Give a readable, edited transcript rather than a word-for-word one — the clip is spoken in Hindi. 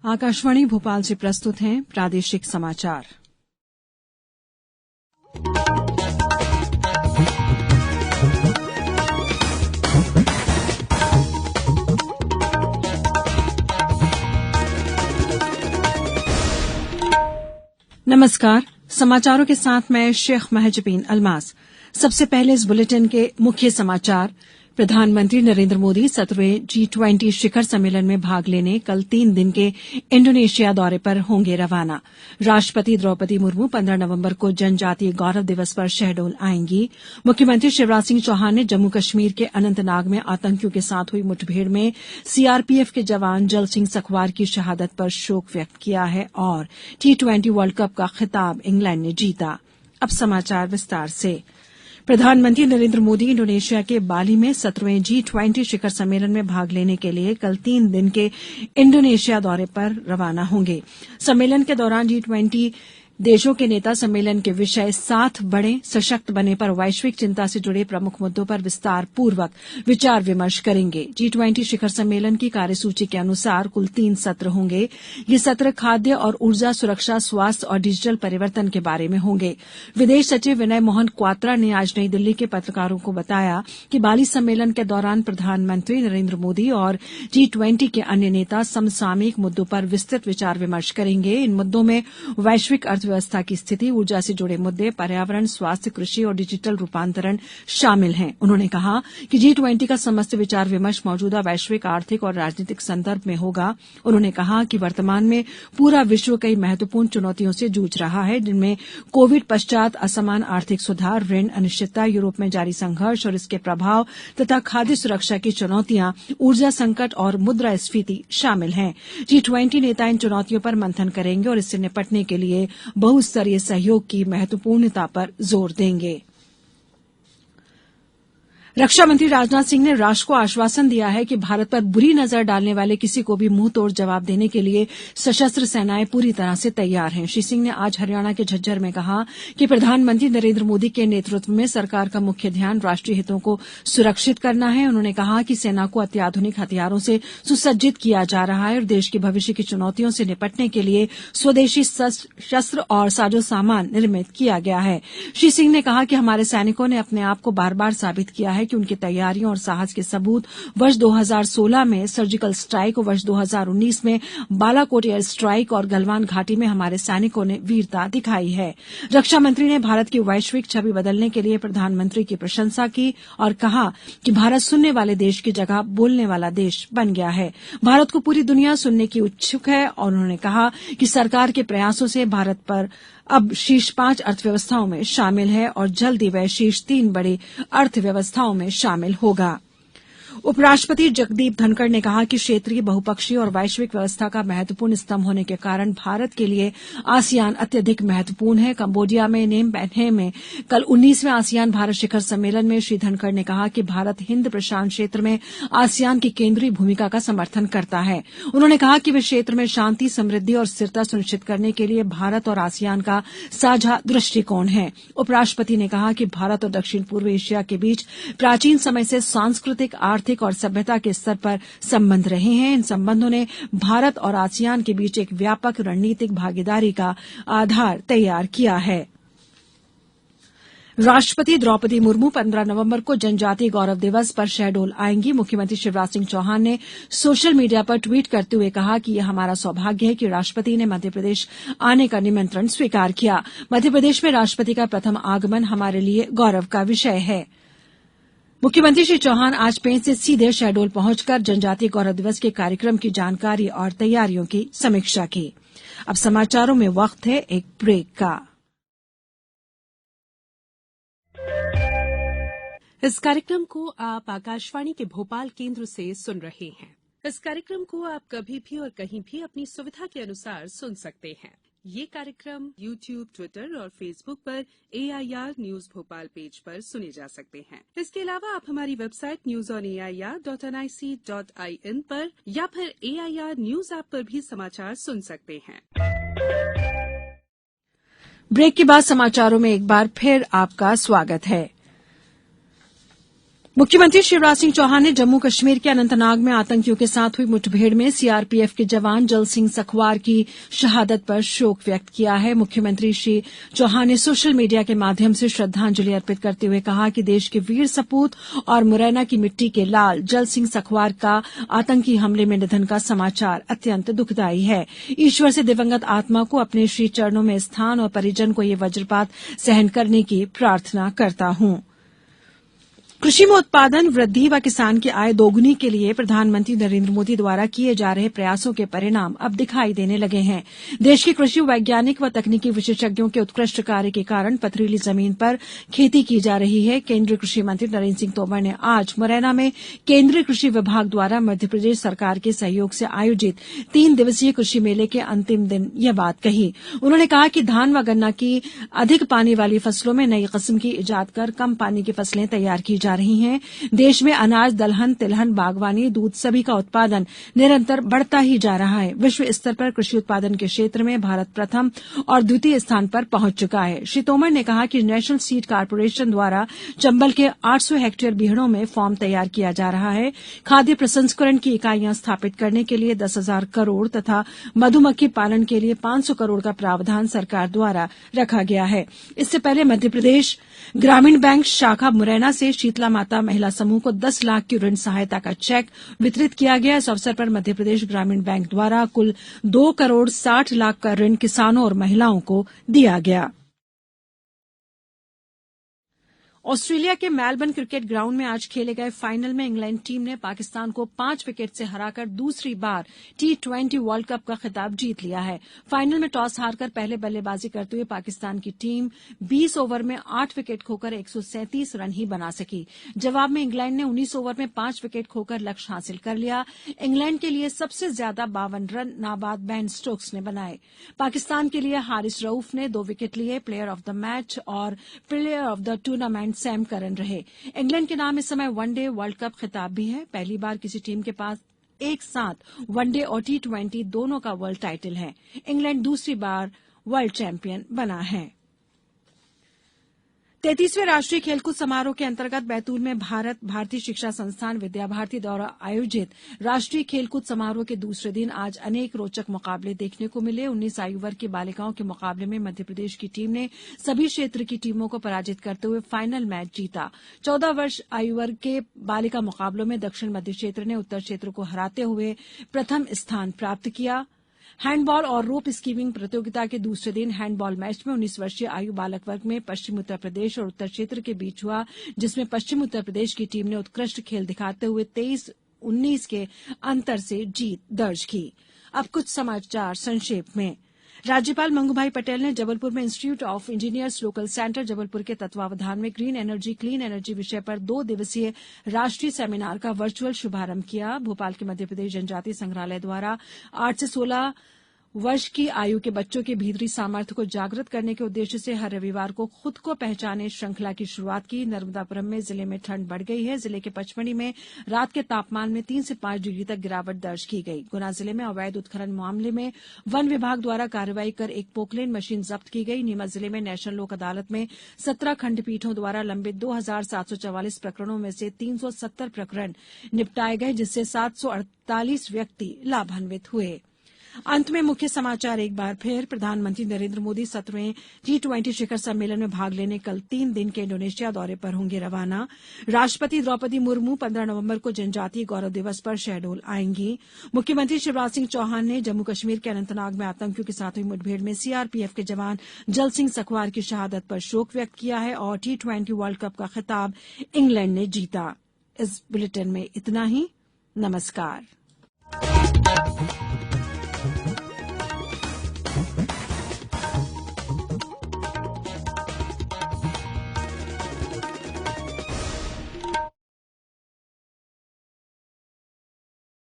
आकाशवाणी भोपाल से प्रस्तुत हैं प्रादेशिक समाचार। नमस्कार, समाचारों के साथ मैं शेख महजबीन अल्मास। सबसे पहले इस बुलेटिन के मुख्य समाचार। प्रधानमंत्री नरेंद्र मोदी 17वें G20 शिखर सम्मेलन में भाग लेने कल 3 दिन के इंडोनेशिया दौरे पर होंगे रवाना। राष्ट्रपति द्रौपदी मुर्मू 15 नवंबर को जनजातीय गौरव दिवस पर शहडोल आएंगी। मुख्यमंत्री शिवराज सिंह चौहान ने जम्मू कश्मीर के अनंतनाग में आतंकियों के साथ हुई मुठभेड़ में सीआरपीएफ के जवान जल सिंह सखवार की शहादत पर शोक व्यक्त किया है और T20 वर्ल्ड कप का खिताब इंग्लैंड ने जीता। अब समाचार विस्तार से। प्रधानमंत्री नरेंद्र मोदी इंडोनेशिया के बाली में 17वें G20 शिखर सम्मेलन में भाग लेने के लिए कल 3 दिन के इंडोनेशिया दौरे पर रवाना होंगे। सम्मेलन के दौरान G20 देशों के नेता सम्मेलन के विषय साथ बढ़े, सशक्त बने पर वैश्विक चिंता से जुड़े प्रमुख मुद्दों पर विस्तार पूर्वक विचार विमर्श करेंगे। G20 शिखर सम्मेलन की कार्यसूची के अनुसार कुल 3 सत्र होंगे। ये सत्र खाद्य और ऊर्जा सुरक्षा, स्वास्थ्य और डिजिटल परिवर्तन के बारे में होंगे। विदेश सचिव विनय मोहन क्वात्रा ने आज नई दिल्ली के पत्रकारों को बताया कि बाली सम्मेलन के दौरान प्रधानमंत्री नरेंद्र मोदी और G20 के अन्य नेता समसामयिक मुद्दों पर विस्तृत विचार विमर्श करेंगे। इन मुद्दों में वैश्विक अर्थव्यवस्था की स्थिति, ऊर्जा से जुड़े मुद्दे, पर्यावरण, स्वास्थ्य, कृषि और डिजिटल रूपांतरण शामिल हैं। उन्होंने कहा कि G20 का समस्त विचार विमर्श मौजूदा वैश्विक आर्थिक और राजनीतिक संदर्भ में होगा। उन्होंने कहा कि वर्तमान में पूरा विश्व कई महत्वपूर्ण चुनौतियों से जूझ रहा है, जिनमें कोविड पश्चात असमान आर्थिक सुधार, ऋण अनिश्चितता, यूरोप में जारी संघर्ष और इसके प्रभाव तथा खाद्य सुरक्षा की चुनौतियां, ऊर्जा संकट और मुद्रास्फीति शामिल हैं। G20 नेता इन चुनौतियों पर मंथन करेंगे और इससे निपटने के लिए बहुस्तरीय सहयोग की महत्वपूर्णता पर जोर देंगे। रक्षा मंत्री राजनाथ सिंह ने राष्ट्र को आश्वासन दिया है कि भारत पर बुरी नजर डालने वाले किसी को भी मुंहतोड़ जवाब देने के लिए सशस्त्र सेनाएं पूरी तरह से तैयार हैं। श्री सिंह ने आज हरियाणा के झज्जर में कहा कि प्रधानमंत्री नरेंद्र मोदी के नेतृत्व में सरकार का मुख्य ध्यान राष्ट्रीय हितों को सुरक्षित करना है। उन्होंने कहा कि सेना को अत्याधुनिक हथियारों से सुसज्जित किया जा रहा है और देश के भविष्य की चुनौतियों से निपटने के लिए स्वदेशी शस्त्र और साजो सामान निर्मित किया गया है। श्री सिंह ने कहा कि हमारे सैनिकों ने अपने आप को बार बार साबित किया है कि उनकी तैयारियों और साहस के सबूत वर्ष 2016 में सर्जिकल स्ट्राइक और वर्ष 2019 में बालाकोट एयर स्ट्राइक और गलवान घाटी में हमारे सैनिकों ने वीरता दिखाई है। रक्षा मंत्री ने भारत की वैश्विक छवि बदलने के लिए प्रधानमंत्री की प्रशंसा की और कहा कि भारत सुनने वाले देश की जगह बोलने वाला देश बन गया है। भारत को पूरी दुनिया सुनने की उत्सुक है और उन्होंने कहा कि सरकार के प्रयासों से भारत पर अब शीर्ष 5 अर्थव्यवस्थाओं में शामिल है और जल्द ही वह शीर्ष 3 बड़ी अर्थव्यवस्थाओं में शामिल होगा। उपराष्ट्रपति जगदीप धनखड़ ने कहा कि क्षेत्रीय, बहुपक्षीय और वैश्विक व्यवस्था का महत्वपूर्ण स्तंभ होने के कारण भारत के लिए आसियान अत्यधिक महत्वपूर्ण है। कंबोडिया में नेम पैन्हे में कल 19वें आसियान भारत शिखर सम्मेलन में श्री धनखड़ ने कहा कि भारत हिंद प्रशांत क्षेत्र में आसियान की केंद्रीय भूमिका का समर्थन करता है। उन्होंने कहा कि वे क्षेत्र में शांति, समृद्धि और स्थिरता सुनिश्चित करने के लिए भारत और आसियान का साझा दृष्टिकोण है। उपराष्ट्रपति ने कहा कि भारत और दक्षिण पूर्व एशिया के बीच प्राचीन समय से सांस्कृतिक, आर्थिक और सभ्यता के स्तर पर संबंध रहे हैं। इन संबंधों ने भारत और आसियान के बीच एक व्यापक रणनीतिक भागीदारी का आधार तैयार किया है। राष्ट्रपति द्रौपदी मुर्मू 15 नवंबर को जनजातीय गौरव दिवस पर शहडोल आएंगी। मुख्यमंत्री शिवराज सिंह चौहान ने सोशल मीडिया पर ट्वीट करते हुए कहा कि यह हमारा सौभाग्य है कि राष्ट्रपति ने मध्यप्रदेश आने का निमंत्रण स्वीकार किया। मध्यप्रदेश में राष्ट्रपति का प्रथम आगमन हमारे लिए गौरव का विषय है। मुख्यमंत्री श्री चौहान आज पेंच से सीधे शहडोल पहुंचकर जनजातीय गौरव दिवस के कार्यक्रम की जानकारी और तैयारियों की समीक्षा की। अब समाचारों में वक्त है एक ब्रेक का। इस कार्यक्रम को आप आकाशवाणी के भोपाल केंद्र से सुन रहे हैं। इस कार्यक्रम को आप कभी भी और कहीं भी अपनी सुविधा के अनुसार सुन सकते हैं। ये कार्यक्रम YouTube, ट्विटर और फेसबुक पर AIR न्यूज भोपाल पेज पर सुने जा सकते हैं। इसके अलावा आप हमारी वेबसाइट newsonair.nic.in पर या फिर AIR न्यूज ऐप पर भी समाचार सुन सकते हैं। ब्रेक के बाद समाचारों में एक बार फिर आपका स्वागत है। मुख्यमंत्री शिवराज सिंह चौहान ने जम्मू कश्मीर के अनंतनाग में आतंकियों के साथ हुई मुठभेड़ में सीआरपीएफ के जवान जल सिंह सखवार की शहादत पर शोक व्यक्त किया है। मुख्यमंत्री श्री चौहान ने सोशल मीडिया के माध्यम से श्रद्धांजलि अर्पित करते हुए कहा कि देश के वीर सपूत और मुरैना की मिट्टी के लाल जल सिंह सखवार का आतंकी हमले में निधन का समाचार अत्यंत दुखदायी है। ईश्वर से दिवंगत आत्मा को अपने श्री चरणों में स्थान और परिजन को ये वज्रपात सहन करने की प्रार्थना करता हूं। कृषि में उत्पादन वृद्धि व किसान की आय दोगुनी के लिए प्रधानमंत्री नरेंद्र मोदी द्वारा किए जा रहे प्रयासों के परिणाम अब दिखाई देने लगे हैं। देश के कृषि वैज्ञानिक व तकनीकी विशेषज्ञों के उत्कृष्ट कार्य के कारण पथरीली जमीन पर खेती की जा रही है। केंद्रीय कृषि मंत्री नरेंद्र सिंह तोमर ने आज मुरैना में केंद्रीय कृषि विभाग द्वारा मध्यप्रदेश सरकार के सहयोग से आयोजित 3 दिवसीय कृषि मेले के अंतिम दिन यह बात कही। उन्होंने कहा कि धान व गन्ना की अधिक पानी वाली फसलों में नई किस्म की इजाद कर कम पानी की फसलें तैयार की जा रही हैं। देश में अनाज, दलहन, तिलहन, बागवानी, दूध सभी का उत्पादन निरंतर बढ़ता ही जा रहा है। विश्व स्तर पर कृषि उत्पादन के क्षेत्र में भारत प्रथम और द्वितीय स्थान पर पहुंच चुका है। श्री तोमर ने कहा कि नेशनल सीड कॉर्पोरेशन द्वारा चंबल के 800 हेक्टेयर बीहड़ों में फार्म तैयार किया जा रहा है। खाद्य प्रसंस्करण की इकाइयां स्थापित करने के लिए 10,000 करोड़ तथा मधुमक्खी पालन के लिए 500 करोड़ का प्रावधान सरकार द्वारा रखा गया है। इससे पहले मध्यप्रदेश ग्रामीण बैंक शाखा मुरैना से शीतला माता महिला समूह को 10 लाख की ऋण सहायता का चेक वितरित किया गया। इस अवसर पर मध्यप्रदेश ग्रामीण बैंक द्वारा कुल 2 करोड़ 60 लाख का ऋण किसानों और महिलाओं को दिया गया। ऑस्ट्रेलिया के मेलबर्न क्रिकेट ग्राउंड में आज खेले गए फाइनल में इंग्लैंड टीम ने पाकिस्तान को 5 विकेट से हराकर दूसरी बार T20 वर्ल्ड कप का खिताब जीत लिया है। फाइनल में टॉस हारकर पहले बल्लेबाजी करते हुए पाकिस्तान की टीम 20 ओवर में 8 विकेट खोकर 137 रन ही बना सकी। जवाब में इंग्लैंड ने 19 ओवर में 5 विकेट खोकर लक्ष्य हासिल कर लिया। इंग्लैंड के लिए सबसे ज्यादा 52 रन नाबाद बेन स्टोक्स ने बनाए। पाकिस्तान के लिए हारिस रऊफ ने 2 विकेट लिए। प्लेयर ऑफ द मैच और player of the tournament Sam Curran रहे। इंग्लैंड के नाम इस समय वनडे वर्ल्ड कप खिताब भी है। पहली बार किसी टीम के पास एक साथ वनडे और T20 दोनों का वर्ल्ड टाइटल है। इंग्लैंड दूसरी बार वर्ल्ड चैंपियन बना है। 33वें राष्ट्रीय खेलकूद समारोह के अंतर्गत बैतूल में भारतीय शिक्षा संस्थान विद्या भारती द्वारा आयोजित राष्ट्रीय खेलकूद समारोह के दूसरे दिन आज अनेक रोचक मुकाबले देखने को मिले। 19 आयु वर्ग की बालिकाओं के मुकाबले में मध्यप्रदेश की टीम ने सभी क्षेत्र की टीमों को पराजित करते हुए फाइनल मैच जीता। 14 वर्ष आयु वर्ग के बालिका मुकाबलों में दक्षिण मध्य क्षेत्र ने उत्तर क्षेत्र को हराते हुए प्रथम स्थान प्राप्त किया। हैंडबॉल और रोप स्कीमिंग प्रतियोगिता के दूसरे दिन हैंडबॉल मैच में 19 वर्षीय आयु बालक वर्ग में पश्चिम उत्तर प्रदेश और उत्तर क्षेत्र के बीच हुआ, जिसमें पश्चिम उत्तर प्रदेश की टीम ने उत्कृष्ट खेल दिखाते हुए 23-19 के अंतर से जीत दर्ज की। अब कुछ समाचार संक्षेप में। राज्यपाल मंगूभाई पटेल ने जबलपुर में institute of engineers local centre Jabalpur के तत्वावधान में ग्रीन एनर्जी क्लीन एनर्जी विषय पर 2 दिवसीय राष्ट्रीय सेमिनार का वर्चुअल शुभारंभ किया। भोपाल के मध्यप्रदेश जनजातीय संग्रहालय द्वारा 8 से 16 वर्ष की आयु के बच्चों के भीतरी सामर्थ्य को जागृत करने के उद्देश्य से हर रविवार को खुद को पहचाने श्रृंखला की शुरुआत की। नर्मदापुरम में जिले में ठंड बढ़ गई है। जिले के पचमढ़ी में रात के तापमान में 3 से 5 डिग्री तक गिरावट दर्ज की गई। गुना जिले में अवैध उत्खनन मामले में वन विभाग द्वारा कार्रवाई कर एक पोकलेन मशीन जब्त की गई। नीमच जिले में नेशनल लोक अदालत में 17 खंडपीठों द्वारा लंबित 2744 प्रकरणों में से 370 प्रकरण निपटाए गए, जिससे 748 व्यक्ति लाभान्वित हुए। अंत में मुख्य समाचार एक बार फिर। प्रधानमंत्री नरेंद्र मोदी 17वें G20 शिखर सम्मेलन में भाग लेने कल 3 दिन के इंडोनेशिया दौरे पर होंगे रवाना। राष्ट्रपति द्रौपदी मुर्मू 15 नवंबर को जनजातीय गौरव दिवस पर शहडोल आएंगी। मुख्यमंत्री शिवराज सिंह चौहान ने जम्मू कश्मीर के अनंतनाग में आतंकियों के साथ हुई मुठभेड़ में सीआरपीएफ के जवान जल सिंह सखवार की शहादत पर शोक व्यक्त किया है और T20 वर्ल्ड कप का खिताब इंग्लैंड ने जीता। इस बुलेटिन में इतना ही। नमस्कार।